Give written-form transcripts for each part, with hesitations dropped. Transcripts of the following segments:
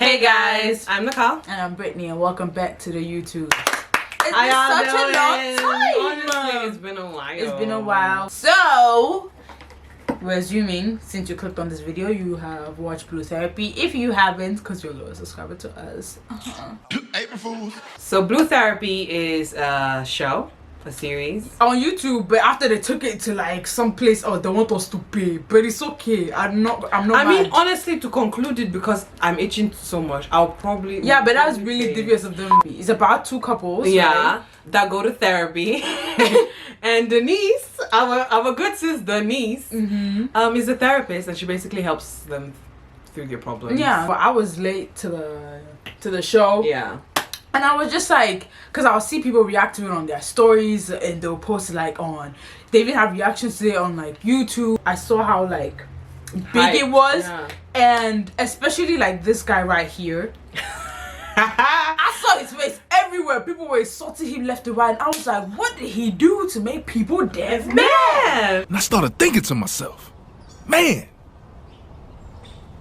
Hey guys, I'm Nicole. And I'm Brittany, and welcome back to the YouTube. It's been such a long time. Honestly, it's been a while. It's been a while. So, we're assuming since you clicked on this video, you have watched Blue Therapy. If you haven't, because you're a loyal subscriber to us. April Fools. So, Blue Therapy is a show. A series on YouTube, but after they took it to like some place, they want us to pay, but it's okay. I'm not I mean, honestly, to conclude it, because I'm itching so much, I'll probably but that's really devious of them. It's about two couples, right? That go to therapy. And Denise, our good sis Denise, is a therapist, and she basically helps them through their problems. But I was late to the show. And I was just like, because I'll see people react to it on their stories, and they'll post like they even have reactions to it on like YouTube. I saw how like big it was, and especially like this guy right here. I saw his face everywhere. People were insulting him left and right, and I was like, what did he do to make people deaf? Man! And I started thinking to myself, man,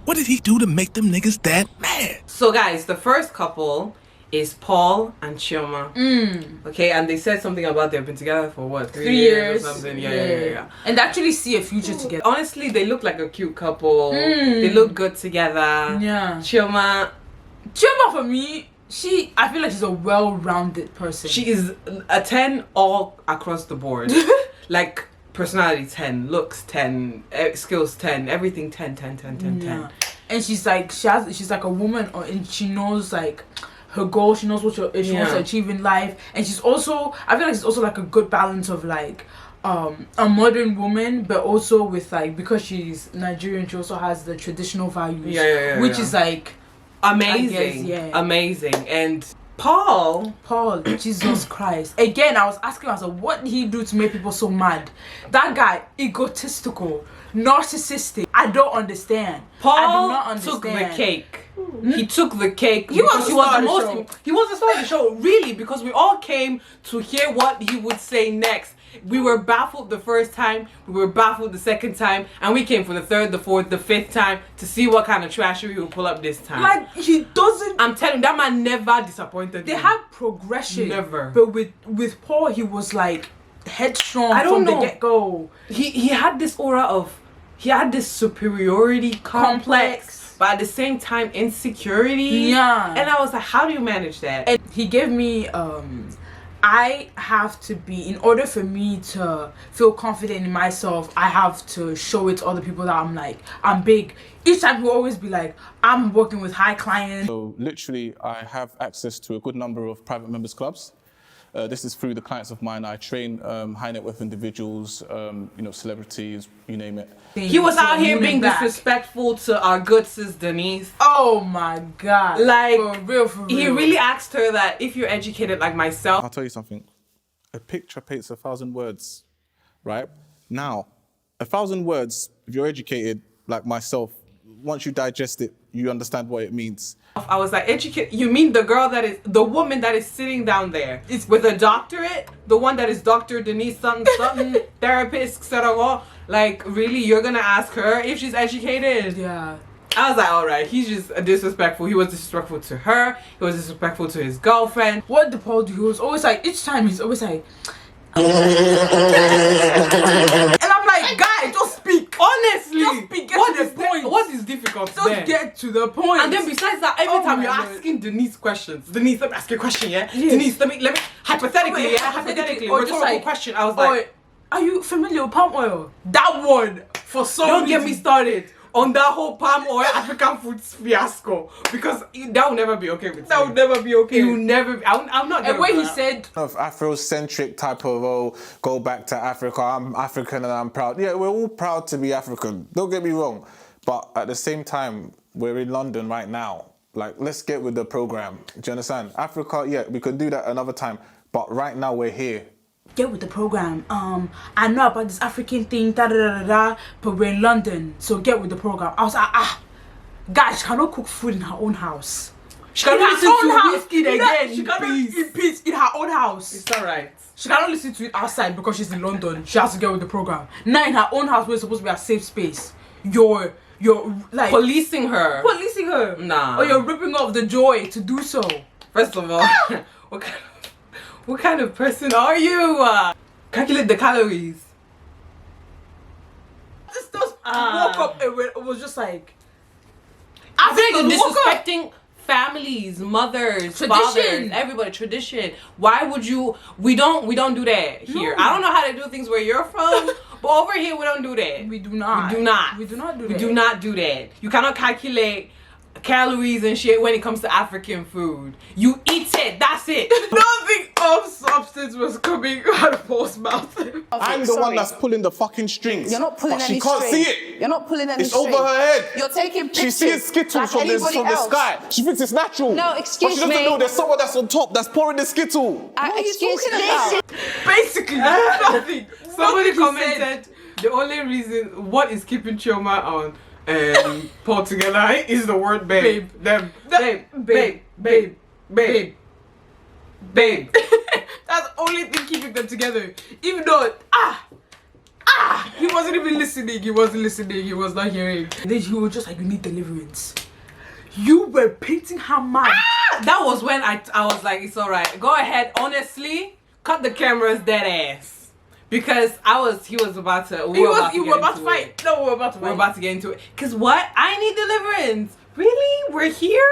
what did he do to make them niggas that mad? So guys, the first couple is Paul and Chioma. Okay, and they said something about they've been together for what, 3 years or something. Yeah. And they actually see a future together. Honestly, they look like a cute couple. They look good together. Chioma for me, I feel like she's a well-rounded person. She is a 10 all across the board. Like personality 10, looks 10, skills 10, everything 10. And she's like she's like a woman, and she knows like her goal. She knows what she wants to achieve in life, and she's also, I feel like she's also like a good balance of like a modern woman, but also with like, because she's Nigerian, she also has the traditional values, which is like amazing. Amazing. And Paul, Jesus Christ. Again, I was asking myself, what did he do to make people so mad? That guy, egotistical, narcissistic. I don't understand. Paul I do not understand. took the cake. He took the cake. He was the star of the show, really, because we all came to hear what he would say next. We were baffled the first time, we were baffled the second time, and we came for the third, the fourth, the fifth time to see what kind of trashery he would pull up this time. Like, he doesn't... I'm telling you, that man never disappointed me. They had progression. Never. But with Paul, he was like headstrong from the get-go. He had this aura of... He had this superiority complex, but at the same time, insecurity. And I was like, how do you manage that? And he gave me... I have to be, in order for me to feel confident in myself, I have to show it to other people that I'm big. Each time he'll always be like, I'm working with high clients. So literally, I have access to a good number of private members clubs. This is through the clients of mine. I train high net worth individuals, celebrities, you name it. He was out here being disrespectful to our good sis Denise. Oh my God. Like, for real. He really asked her that, if you're educated like myself. I'll tell you something. A picture paints 1,000 words, right? Now, 1,000 words, if you're educated like myself, once you digest it, you understand what it means. I was like, educate, you mean the woman that is sitting down there is with a doctorate? The one that is Dr. Denise something, therapist, etc. Like, really, you're gonna ask her if she's educated? Yeah. I was like, alright, he's just disrespectful. He was disrespectful to her. He was disrespectful to his girlfriend. What did Paul do? He was always like, each time he's always like... And I'm like, guy, just speak. Honestly, just speak. Get to the point. What is difficult? Just get to the point. And then besides that, every time you're asking Denise questions. Denise, let me ask you a question, yeah? Denise, let me hypothetically, hypothetically, or just like question. I was like, are you familiar with palm oil? That one for some Don't get me started on that whole palm oil African food fiasco, because that will never be okay with That will never be okay. It will never be. I'm not. And when he said of Afrocentric type of go back to Africa, I'm African and I'm proud. Yeah, we're all proud to be African. Don't get me wrong, but at the same time, we're in London right now. Like, let's get with the program. Do you understand? Africa, yeah, we could do that another time, but right now we're here. Get with the program. I know about this African thing, but we're in London, so get with the program. I was like, guys, she cannot cook food in her own house. She cannot listen to whiskey again. She cannot eat peace in her own house. It's alright. She cannot listen to it outside because she's in London. She has to get with the program. Now in her own house, where it's supposed to be a safe space, you're you're like policing her. Nah. Or you're ripping off the joy to do so. First of all, what kind of person are you? Calculate the calories. Just woke up and it was just like. I think you're disrespecting families, mothers, fathers, everybody. Tradition. Why would you? We don't do that here. I don't know how to do things where you're from, but over here we don't do that. We do not. We do not. We do not do that. We do not do that. You cannot calculate calories and shit when it comes to African food. You eat it. That's it. Nothing of substance was coming out of Paul's mouth. I'm the one that's pulling the fucking strings. You're not pulling but any she can't string. see it. You're not pulling any It's string. over her head. You're taking pictures. She sees Skittles like from anybody the else. sky. She thinks it's natural. No, But excuse she doesn't me. know there's someone that's on top that's pouring the Skittle. What are you talking about? Basically, nothing. Somebody Nothing he commented the only reason what is keeping Chioma on Paul together is the word babe. Them. Babe. That's the only thing keeping them together. Even though, he wasn't even listening. He wasn't listening. He was not hearing. Then he was just like, you need deliverance. You were painting her mind. That was when I was like, it's alright. Go ahead, honestly, cut the cameras dead ass. Because he was about to, we were about to fight. No, we're about to fight. We're about to get into it. Cause what? I need deliverance. Really? We're here?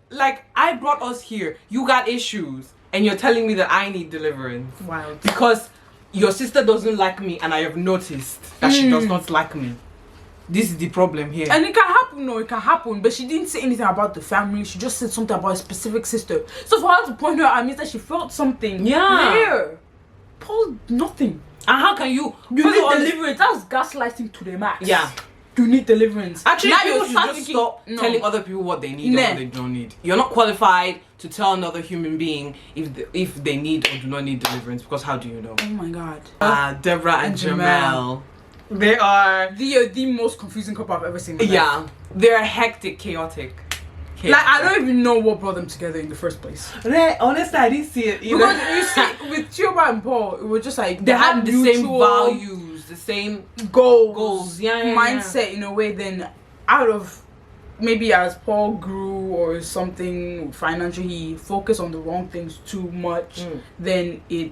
Like, I brought us here. You got issues. And you're telling me that I need deliverance. Wild. Because your sister doesn't like me and I have noticed that she does not like me. This is the problem here. And it can happen, no, it can happen. But she didn't say anything about the family. She just said something about a specific sister. So for her to point her out means that she felt something. Yeah. There. Paul, nothing. And how can you You need deliverance. That's gaslighting to the max. Yeah. You need deliverance. Actually, now people you should start just thinking, stop no. telling other people what they need and what they don't need. You're not qualified to tell another human being if they need or do not need deliverance, because how do you know? Oh my god. Deborah and Jamel. They are The most confusing couple I've ever seen. yeah. They're hectic, chaotic. Like I don't even know what brought them together in the first place. Honestly, I didn't see it either. Because you see, with Chioma and Paul, it was just like they had the same mutual values, the same goals, yeah, mindset in a way. Then out of maybe as Paul grew or something financially, he focused on the wrong things too much. Then it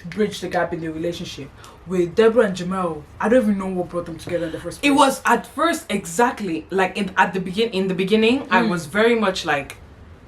bridged the gap in the relationship. With Deborah and Jamel, I don't even know what brought them together in the first place. It was at first exactly like in the beginning. I was very much like,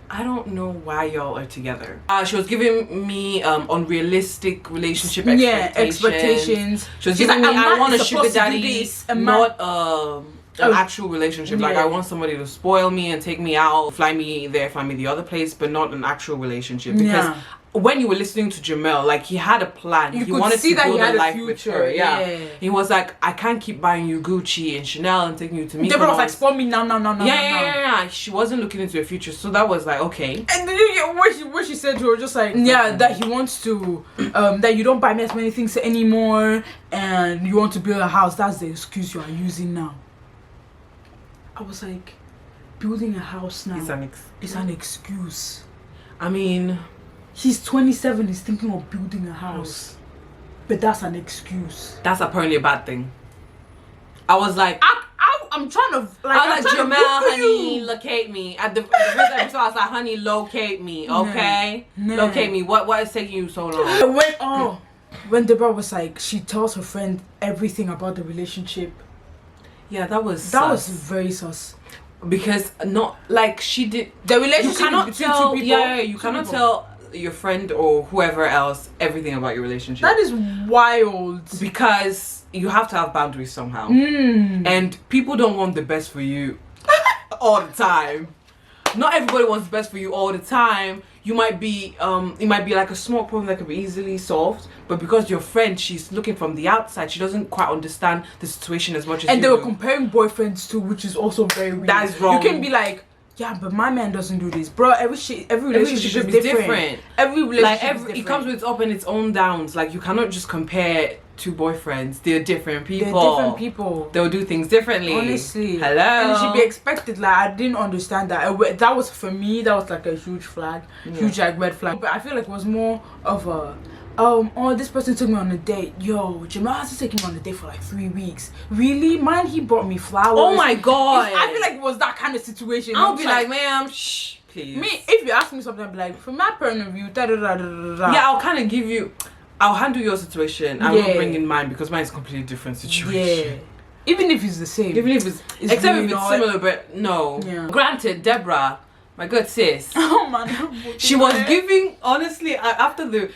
I don't know why y'all are together. She was giving me unrealistic relationship expectations. She was giving me, I want a sugar daddy, not an actual relationship. Like I want somebody to spoil me and take me out, fly me there, fly me the other place, but not an actual relationship. Because when you were listening to Jamel, like he had a plan. He wanted to build a life with her. Yeah. He was like, I can't keep buying you Gucci and Chanel and taking you to meet. Deborah was like, spoil me now. Yeah. She wasn't looking into a future, so that was like, okay. And then you get what she said to her, just like, that he wants to, that you don't buy me as many things anymore, and you want to build a house. That's the excuse you are using now. I was like, building a house now is an excuse. I mean, he's 27, he's thinking of building a house. But that's an excuse. That's apparently a bad thing. I was like, I'm trying to I was like, Jamel, honey, locate me. At the first episode, I was like, honey, locate me, okay? Locate me. What is taking you so long? When Deborah was like, she tells her friend everything about the relationship. Yeah, that was very sus. Because not like she did the relationship you cannot between tell, two people. Yeah, you cannot tell your friend or whoever else everything about your relationship. That is wild. Because you have to have boundaries somehow. And people don't want the best for you all the time. Not everybody wants the best for you all the time. You might be it might be like a small problem that can be easily solved, but because your friend, she's looking from the outside, she doesn't quite understand the situation as much as and you they were do. comparing boyfriends too, which is also very weird. That is wrong. You can be like, yeah, but my man doesn't do this, bro. Every relationship is different. Every relationship is different. It comes with its up and its own downs. Like you cannot just compare two boyfriends. They're different people. They're different people. They'll do things differently. Honestly. Hello. And it should be expected. Like I didn't understand that. That was for me. That was like a huge flag, huge like red flag. But I feel like it was more of a oh, this person took me on a date. Yo, Jamal hasn't taken me on a date for like 3 weeks. Really? Man, he brought me flowers. Oh my god. I feel like it was that kind of situation. I'll be like, ma'am, shh, please. Me, if you ask me something, I'll be like, from my point of view, da da da da da. Yeah, I'll kind of give you. I'll handle your situation. I won't bring in mine because mine is a completely different situation. Yeah. Even if it's the same. Even if it's except really if it's not. similar, but no. Yeah. Granted, Deborah, my good sis. Oh man. She was giving, honestly, after the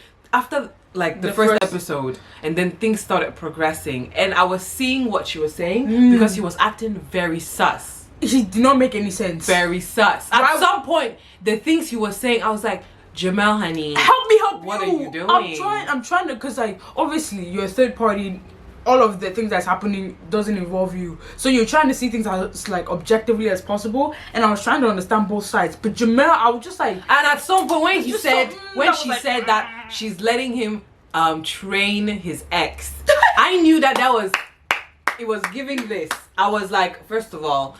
first episode, and then things started progressing, and I was seeing what she was saying because he was acting very sus. He did not make any sense. Very sus. At some point, the things he was saying, I was like, Jamel, honey, help me help what you. What are you doing? I'm trying to, because like obviously you're a third party. All of the things that's happening doesn't involve you, so you're trying to see things as like objectively as possible, and I was trying to understand both sides. But Jamel, I was just like, and at some point when he said she said that she's letting him train his ex, I knew that was it was giving this. I was like, first of all,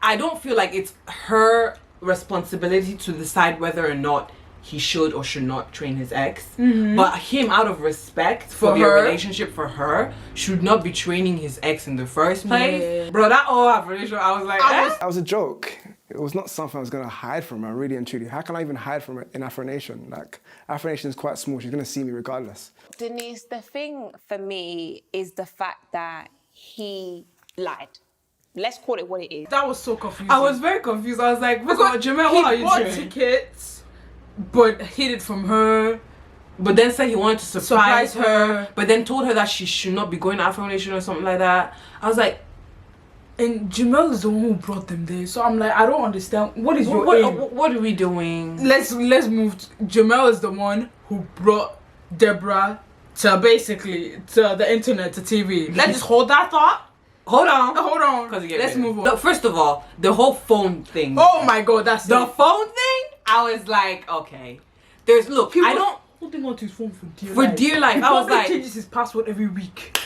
I don't feel like it's her responsibility to decide whether or not he should or should not train his ex, but him, out of respect for their relationship, for her, should not be training his ex in the first place. Yeah. Bro, that whole affirmation, I was like, That was a joke. It was not something I was gonna hide from her, really and truly. How can I even hide from her in Afro Nation? Like, Afro Nation is quite small. She's gonna see me regardless. Denise, the thing for me is the fact that he lied. Let's call it what it is. That was so confusing. I was very confused. I was like, Jamel, what are you doing? He bought tickets, but hid it from her. But then said he wanted to surprise her. But then told her that she should not be going to Afro Nation or something like that. I was like, and Jamel is the one who brought them there. So I'm like, I don't understand. What is your aim? What are we doing? Let's move. Jamel is the one who brought Deborah to basically to the internet, to TV. Let's just hold that thought. Hold on. Let's move on. First of all, the whole phone thing. Oh my god, that's the phone thing. I was like, okay. I don't holding on to his phone for dear life. I was like, changes his password every week.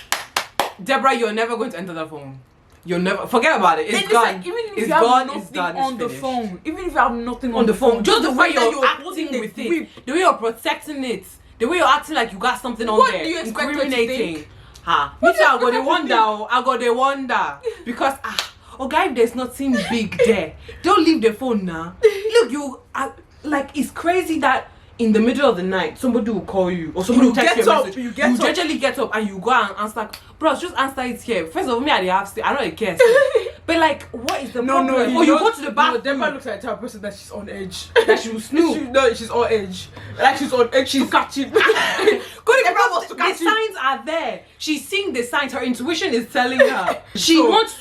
Deborah, you're never going to enter that phone. You'll never forget about it. It's gone. Like, even if it's you have gone. nothing It's done. on it's the finished. phone, even if you have nothing on the phone, just the way you're you're acting with it, the way you're protecting it, the way you're acting like you got something on what there, do you expect incriminating. Her to think? Me too, I got the wonder because if there's nothing big there, don't leave the phone now. Look, like it's crazy that in the middle of the night somebody will call you or somebody will text you a message. You generally get up and you go and answer. Bro, just answer it here. First of all, me I have to. I don't care. But like, what is the problem? No, you go to the bathroom. Deborah looks like the type of person that she's on edge. That she will snoop. She's on edge. Like she's on edge. She's catching. The signs are there. She's seeing the signs. Her intuition is telling her. She wants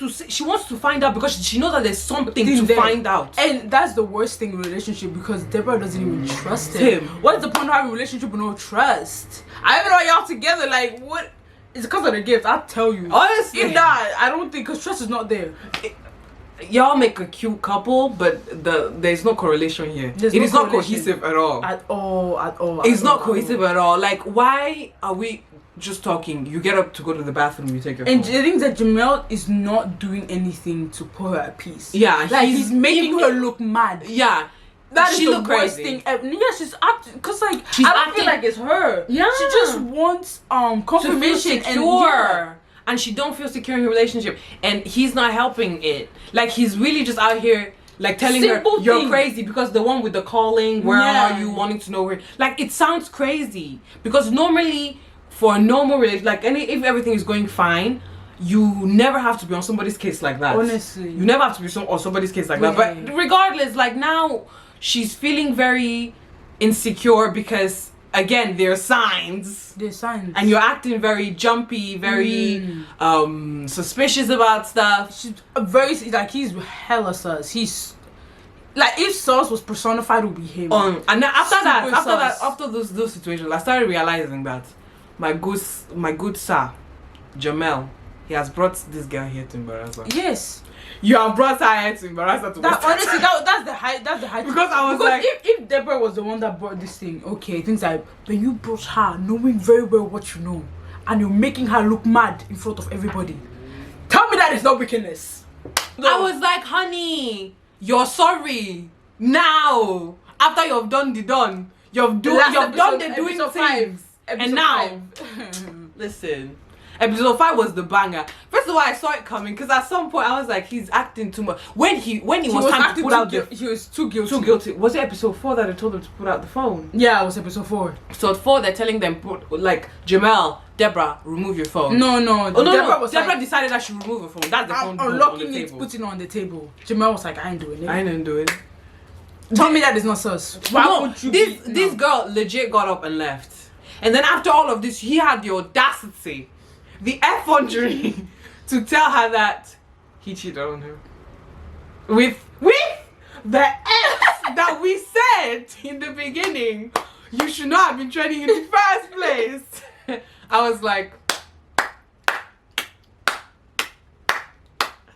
to find out because she knows that there's something to find out. And that's the worst thing in a relationship because Deborah doesn't even trust him. What's the point of having a relationship with no trust? I even know y'all together. Like what? It's because of the gift. I'll tell you. Honestly, if not, I don't think because trust is not there. Y'all make a cute couple, but there's no correlation here. It is not cohesive at all. At all. It's not cohesive at all. Like, why are we just talking? You get up to go to the bathroom, you take your phone. And the thing is that Jamel is not doing anything to put her at peace. Yeah, like he's making her look mad. Yeah. That is the worst thing ever. Yeah, she's acting because like I don't feel like it's her. Yeah, she just wants confirmation and she don't feel secure in her relationship, and he's not helping it. Like he's really just out here like telling her you're crazy because the one with the calling, where are you, wanting to know where. Like it sounds crazy because normally for a normal relationship, like if everything is going fine, you never have to be on somebody's case like that. Honestly, you never have to be on somebody's case like that. But regardless, like now she's feeling very insecure because again there's signs. And you're acting very jumpy, very suspicious about stuff. She's very like he's hella sus. He's like if sus was personified, it would be him. And after those situations, I started realizing that my good sir Jamel, he has brought this girl here to embarrass her. Yes. You have brought her here to embarrass her. Honestly, that's the height. Because I was like, if Deborah was the one that brought this thing, okay, things like when you brought her, knowing very well what you know, and you're making her look mad in front of everybody. Tell me that it's not wickedness. No. I was like, honey, you're sorry now. After you've done the done, you've done the doing things. And now, listen, episode 5 was the banger. First of all, I saw it coming because at some point I was like, he's acting too much. When he was time to put out he was too guilty. Too guilty. Was it episode 4 that I told him to put out the phone? Yeah, it was episode 4. So at 4, they're telling them, like, Jamel, Deborah, remove your phone. No. Deborah decided I should remove her phone. That's the phone. I'm unlocking it, putting it on the table. Jamel was like, I ain't doing it. I didn't do it. Tell me that is not sus. Why would you? This girl legit got up and left. And then after all of this, he had the audacity, the effrontery, to tell her that he cheated on her. With the F that we said in the beginning, you should not have been training in the first place. I was like,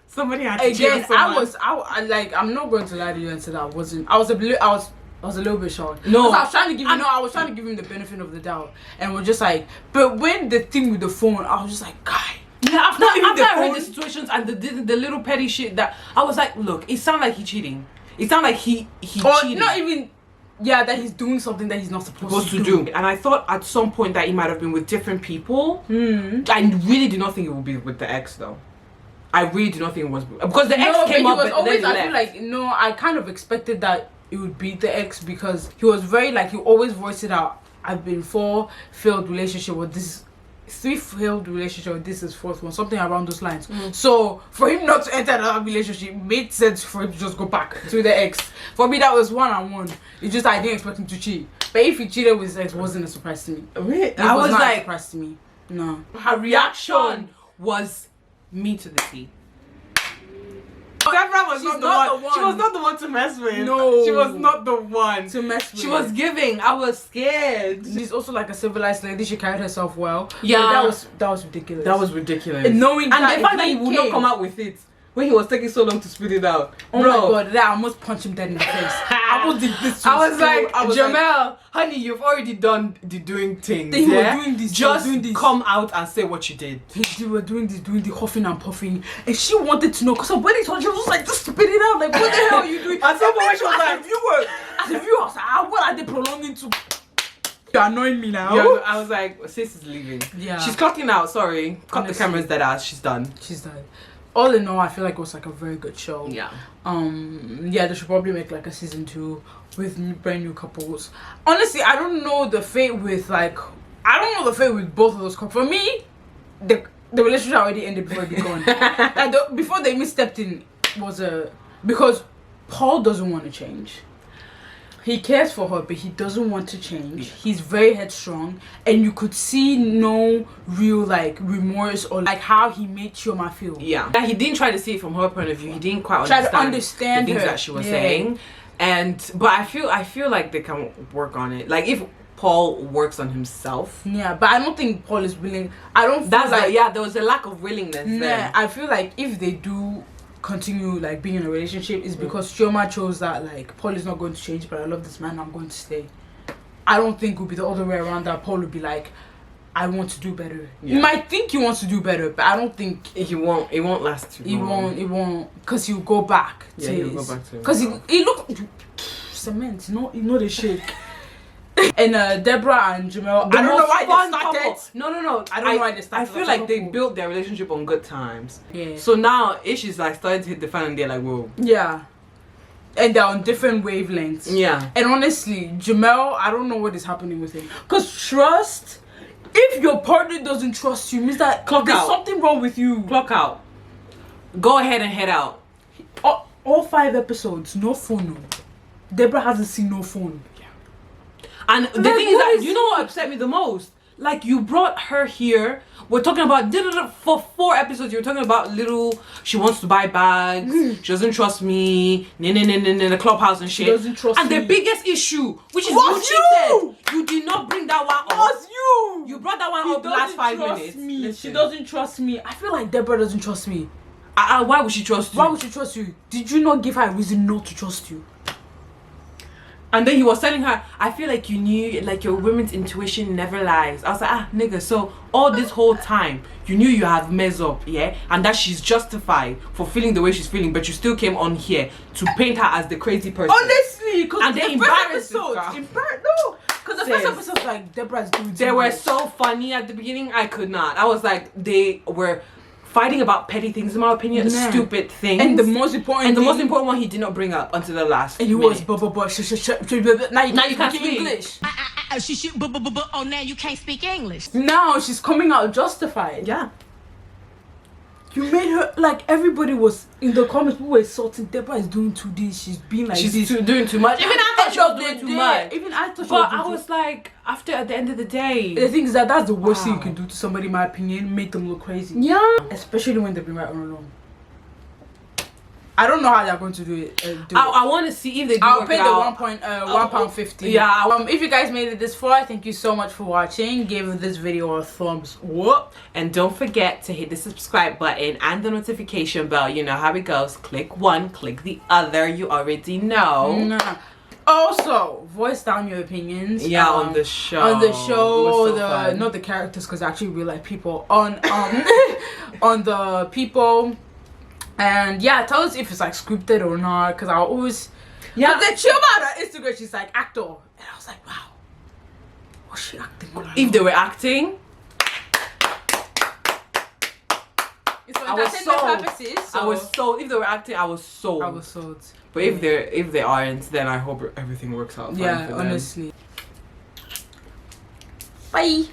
somebody had to cheat on someone. I'm not going to lie to you and say that I was a little bit shocked. No, I was trying to give him the benefit of the doubt, and we're just like, but when the thing with the phone, I was just like, guy. Yeah, after I heard the situations and the little petty shit, that I was like, look, it sounded like he cheating. It sounded like he cheated. Not even. Yeah, that he's doing something that he's not supposed to do. And I thought at some point that he might have been with different people. I really did not think it would be with the ex though. I really did not think it was, because the ex came up, but always, then I feel like, I kind of expected that it would be the ex, because he was very, like, he always voiced it out. I've been 4 failed relationship with this, 3 failed relationship with this is 4th one, something around those lines. So for him not to enter that relationship made sense for him to just go back to the ex. For me, that was 1-on-1. It's just I didn't expect him to cheat. But if he cheated with his ex, wasn't a surprise to me. Really? I was not like, a surprise to me. No. Her reaction was me to the T. Deborah was not the one. She was not the one to mess with. No. She was not the one to mess with. She was giving. I was scared. She's also like a civilized lady. She carried herself well. Yeah. That was ridiculous. That was ridiculous. And knowing the fact that he would not come out with it when he was taking so long to spit it out. Oh my god, I almost punched him dead in the face. I almost did this. I was like, Jamel, honey, you've already done the doing things. They were doing this. Just come out and say what you did. They were doing the huffing and puffing, and she wanted to know, because when he told, she was just like, just spit it out. Like, what the hell are you doing? At some point, she was like, as a viewer, I was like, what are they prolonging to? You're annoying me now. Yeah, I was like, sis is leaving. Yeah. She's clocking out. Sorry. Cut the cameras dead ass. She's done. She's done. All in all, I feel like it was like a very good show. Yeah. Yeah, they should probably make like a season 2 with brand new couples. Honestly, I don't know the fate with both of those couples. For me, the relationship already ended before they gone. Before they even stepped in was because Paul doesn't want to change. He cares for her, but he doesn't want to change. He's very headstrong, and you could see no real like remorse or like how he made Chioma feel. Yeah, he didn't try to see it from her point of view. He didn't quite understand the things that she was saying. But I feel like they can work on it. Like if Paul works on himself. Yeah, but I don't think Paul is willing. I don't. There was a lack of willingness. Yeah, I feel like if they do continue like being in a relationship, is because Chioma chose that like Paul is not going to change, but I love this man, I'm going to stay. I don't think it would be the other way around, that Paul would be like, I want to do better. Yeah. You might think he wants to do better, but I don't think he won't. It won't last too long. It won't, because he'll go back. Yeah, he'll go back to. Because he look cement. You know the shake. And Deborah and Jamel, I don't know why they started. No. I don't know why they started. I feel like they built their relationship on good times. Yeah. So now Ish is like starting to hit the fan, and they're like, whoa. Yeah. And they're on different wavelengths. Yeah. And honestly, Jamel, I don't know what is happening with him. Because trust, if your partner doesn't trust you, means that there's something wrong with you. Clock out. Go ahead and head out. All 5 episodes, no phone. Deborah hasn't seen no phone. And the thing is that, you know what upset me the most? Like, you brought her here. We're talking about, for 4 episodes, you're talking about she wants to buy bags. She doesn't trust me. The clubhouse and shit. She doesn't trust me. And the biggest issue, which is you cheated. You did not bring that one up. Was you? You brought that one up the last 5 minutes. Me. She doesn't trust me. I feel like Deborah doesn't trust me. Why would she trust you? Why would she trust you? Did you not give her a reason not to trust you? And then he was telling her, I feel like you knew, like your women's intuition never lies. I was like, nigga, so all this whole time, you knew you had messed up, yeah? And that she's justified for feeling the way she's feeling, but you still came on here to paint her as the crazy person. Honestly, because and they embarrassed her. Because the first episode was like Deborah's doing. They were so funny at the beginning. I could not. I was like, they were fighting about petty things, in my opinion, stupid things. And the most important one he did not bring up until the last. And he was now you can't speak English. Oh, now you can't speak English. Now she's coming out justified. Yeah. You made her like everybody was in the comments. People were insulting Deborah is doing too this. She's being like she's this. doing too much. Even I thought she was doing too much. Even I thought. But I was like, after at the end of the day, the thing is that's the worst thing you can do to somebody. In my opinion, make them look crazy. Yeah. Especially when they've been right on alone. I don't know how they're going to do it. I want to see if they do I'll work pay it the out. £1.50. Yeah. If you guys made it this far, thank you so much for watching. Give this video a thumbs up. And don't forget to hit the subscribe button and the notification bell. You know how it goes. Click one, click the other. You already know. Also, voice down your opinions. Yeah, on the show. On the show, so fun. not the characters, because actually real life people. On on the people. And yeah, tell us if it's like scripted or not, because I always the chill about her Instagram, she's like actor, and I was like, wow, was she acting? If they were acting, I was sold. I was sold. If they were acting, I was sold. I was sold. But if they aren't, then I hope everything works out fine for them. Honestly. Bye.